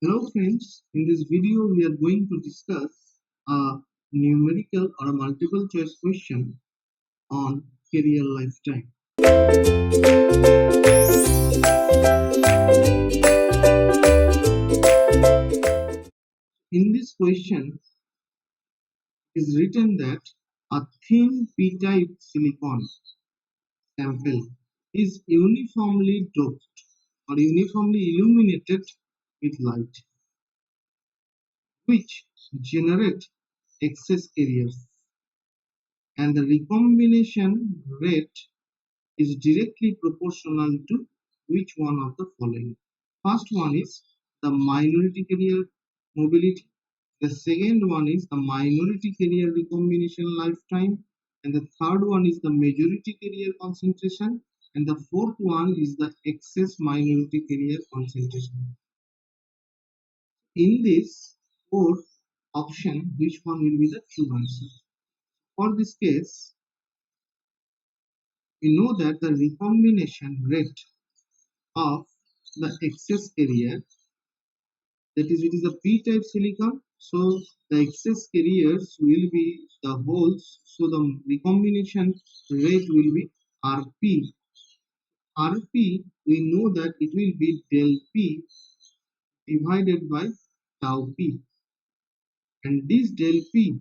Hello friends, in this video we are going to discuss a numerical or a multiple choice question on career lifetime. In this question is written that a thin p-type silicon sample is uniformly doped or uniformly illuminated with light, which generate excess carriers, and the recombination rate is directly proportional to which one of the following. First one is the minority carrier mobility. The second one is the minority carrier recombination lifetime. And the third one is the majority carrier concentration. And the fourth one is the excess minority carrier concentration. In this fourth option, which one will be the true answer? For this case, we know that the recombination rate of the excess carrier, that is, it is a p-type silicon, so the excess carriers will be the holes, so the recombination rate will be rp. Rp, we know that it will be del p divided by tau p, and this del p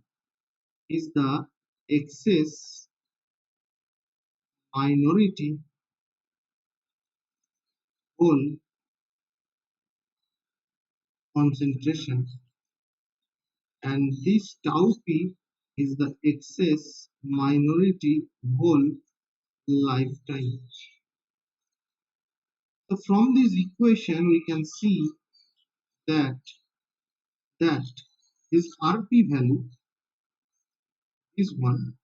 is the excess minority hole concentration, and this tau p is the excess minority hole lifetime. So from this equation we can see that that this Rp value, this one,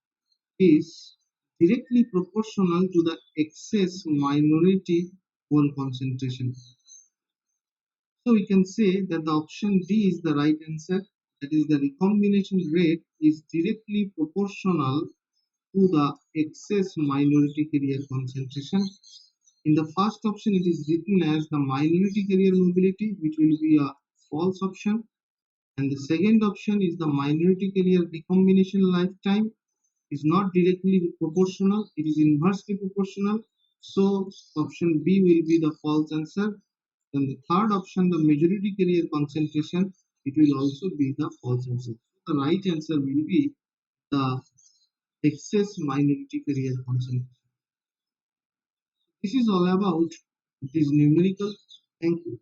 is directly proportional to the excess minority hole concentration. So we can say that the option D is the right answer. That is, the recombination rate is directly proportional to the excess minority carrier concentration. In the first option, it is written as the minority carrier mobility, which will be a false option. And the second option is the minority carrier recombination lifetime is not directly proportional, it is inversely proportional. So option B will be the false answer. Then the third option, the majority carrier concentration, it will also be the false answer. The right answer will be the excess minority carrier concentration. This is all about this numerical. Thank you.